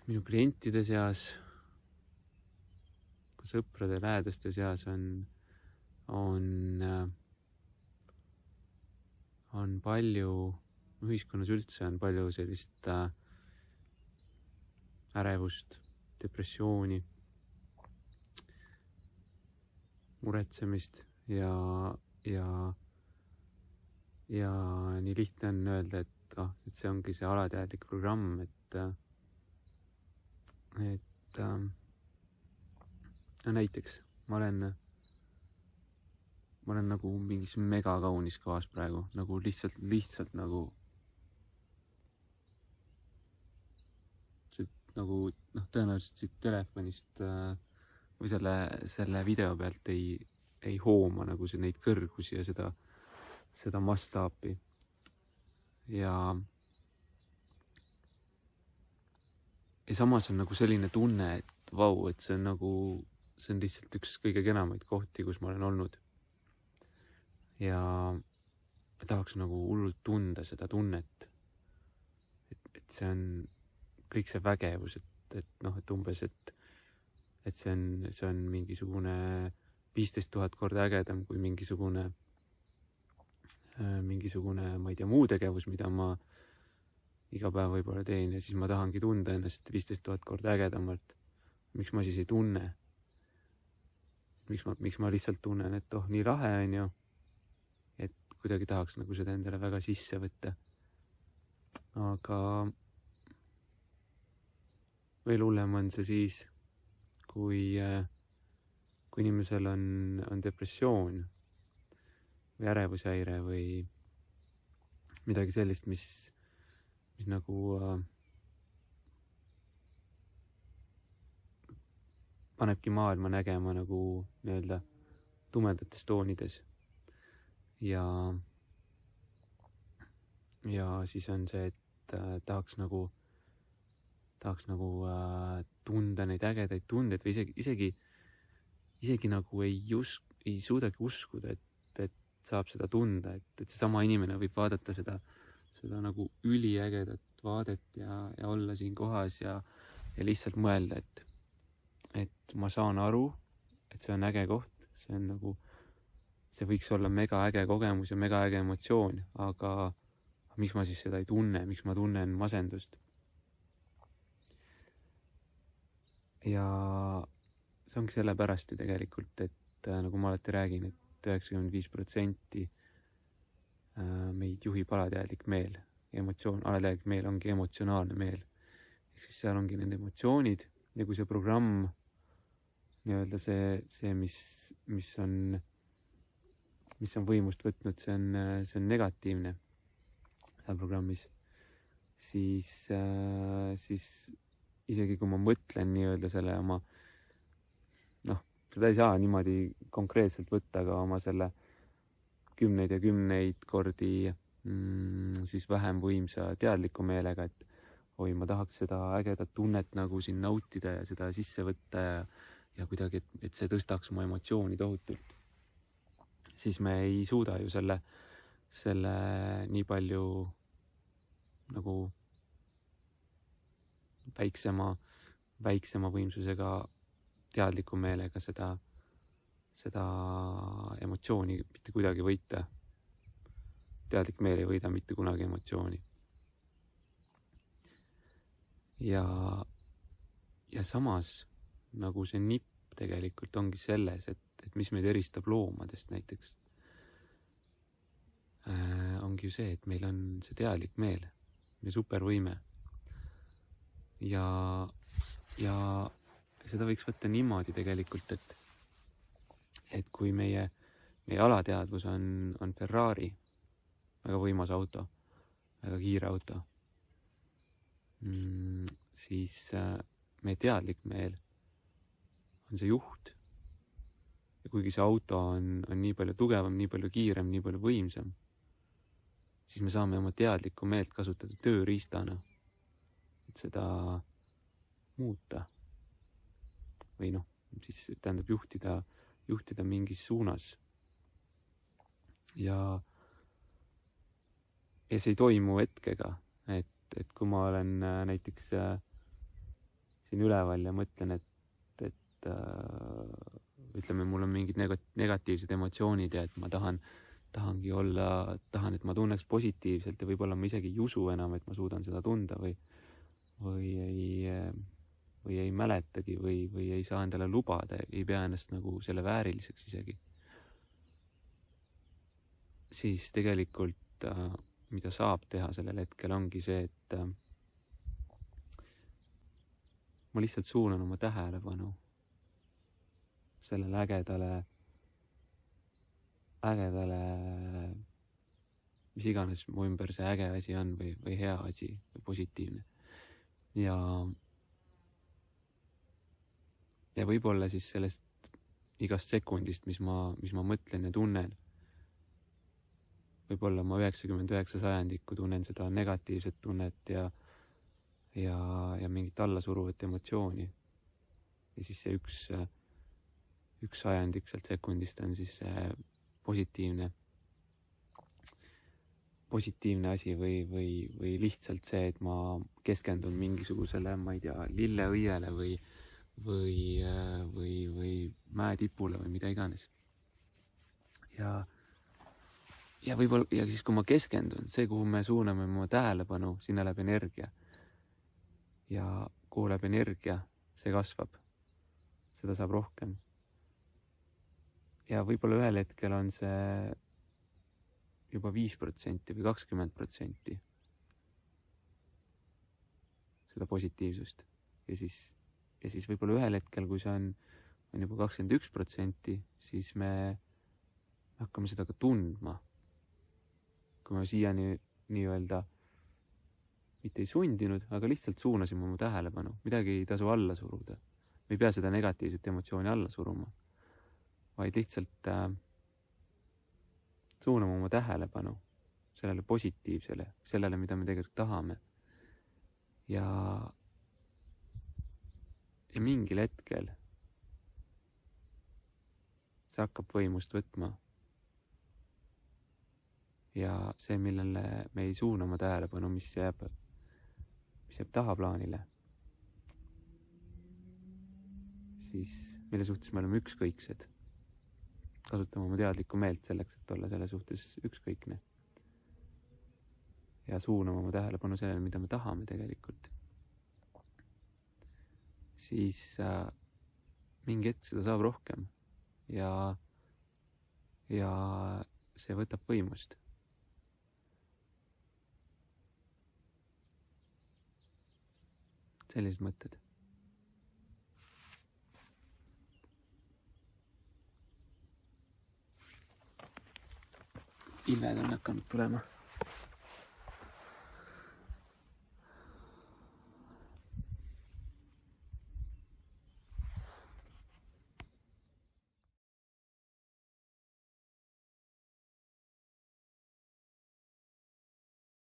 minu klientide seas, ka sõprade lähedaste seas on palju, ühiskonnas üldse on palju sellist ärevust, depressiooni, muretsemist ja nii lihtne on öelda, et see ongi see alateadlik programm, näiteks ma olen nagu mingis mega kaunis kohas praegu, nagu lihtsalt nagu tõenäoliselt siit telefonist või selle video pealt ei hooma nagu neid kõrgusi ja seda mastaapi. Ja samas on nagu selline tunne, et vau, et see on lihtsalt üks kõige kenamaid kohti, kus ma olen olnud. Ja tahaks nagu hullult tunda seda tunnet, et see on kõik see vägevus, et umbes, et see on mingisugune 15 000 korda ägedam kui mingisugune, ma ei tea, muu tegevus, mida ma iga päev võib-olla teen ja siis ma tahangi tunda ennast 15 000 korda ägedamalt. Miks ma siis ei tunne? Miks ma lihtsalt tunnen, et nii lahe on ju, et kuidagi tahaks nagu seda endale väga sisse võtta. Aga veel hullem on see siis, kui inimesel on depressioon või ärevushäire või midagi sellist, mis nagu panebki maailma nägema nagu nii-öelda tumedates toonides. Ja siis on see, et tahaks nagu tunda neid ägedaid tundeid või isegi nagu ei suudagi uskuda, et saab seda tunda, et seesama inimene võib vaadata seda nagu üliägedat vaadet ja olla siin kohas ja lihtsalt mõelda, et ma saan aru, et see on äge koht, see võiks olla mega äge kogemus ja mega äge emotsioon, aga miks ma siis seda ei tunne, miks ma tunnen masendust? Ja see ongi sellepärast ju tegelikult, et nagu ma alati räägin, et 95% meid juhib alateadlik meel. Alateadlik meel ongi emotsionaalne meel. Ehk siis seal ongi need emotsioonid ja kui see programm, nii-öelda see mis on võimust võtnud, see on negatiivne seal programmis, siis isegi kui ma mõtlen nii-öelda selle oma, seda ei saa niimoodi konkreetselt võtta, aga oma selle 10 ja 10 kordi siis vähem võimsa teadliku meelega, et oi, ma tahaks seda ägedat tunnet nagu siin nautida ja seda sisse võtta ja kuidagi, et see tõstaks mu emotsiooni tohutult. Siis me ei suuda ju selle nii palju nagu väiksema võimsusega teadliku meelega seda emotsiooni mitte kuidagi võita. Teadlik meel ei võida mitte kunagi emotsiooni. Ja samas nagu see nipp tegelikult ongi selles, et mis meid eristab loomadest näiteks. Ongi ju see, et meil on see teadlik meel, meie supervõime. Ja seda võiks võtta niimoodi tegelikult, et kui meie alateadvus on Ferrari, väga võimas auto, väga kiire auto, siis meie teadlik meel on see juht. Ja kuigi see auto on nii palju tugevam, nii palju kiirem, nii palju võimsam, siis me saame oma teadlikku meelt kasutada tööriistana, et seda muuta. Või siis tähendab juhtida mingis suunas. Ja see ei toimu hetkega, et kui ma olen näiteks siin üleval ja mõtlen, et ütleme, mul on mingid negatiivsed emotsioonid ja et ma tahangi olla, et ma tunneks positiivselt ja võib-olla ma isegi ei usu enam, et ma suudan seda tunda või ei mäletagi või ei saa endale lubada, ei pea ennast nagu selle vääriliseks isegi. Siis tegelikult, mida saab teha sellel hetkel, ongi see, et ma lihtsalt suunan oma tähelepanu sellele ägedale, mis iganes mu ümber see äge asi on või hea asi või positiivne. Ja võib-olla siis sellest igast sekundist, mis ma mõtlen ja tunnen, võib-olla ma 99% tunnen seda negatiivset tunnet ja mingit allasuruvat emotsiooni. Ja siis see üks sajandik sealt sekundist on siis see positiivne asi või lihtsalt see, et ma keskendun mingisugusele, ma ei tea, lilleõiele või mäetipule või mida iganes. Ja võib-olla, ja siis kui ma keskendun, see, kuhu me suuname oma tähelepanu, sinna läheb energia. Ja kuhu läheb energia, see kasvab. Seda saab rohkem. Ja võib-olla ühel hetkel on see juba 5% või 20% seda positiivsust. Ja siis võib-olla ühel hetkel, kui see on juba 21%, siis me hakkame seda ka tundma. Kui me siiani nii-öelda mitte ei sundinud, aga lihtsalt suunasime oma tähelepanu. Midagi ei tasu alla suruda. Me ei pea seda negatiivset emotsiooni alla suruma, vaid lihtsalt suuname oma tähelepanu sellele positiivsele, sellele, mida me tegelikult tahame. Ja mingil hetkel see hakkab võimust võtma. Ja see, millele me ei suuna oma tähelepanu, mis jääb tahaplaanile, siis mille suhtes me oleme ükskõiksed. Kasutame oma teadlikku meelt selleks, et olla selle suhtes ükskõikne. Ja suuname oma tähelepanu sellele, mida me tahame tegelikult. Siis mingi hetk seda saab rohkem ja see võtab võimust. Sellised mõtted. Ilved on hakanud tulema.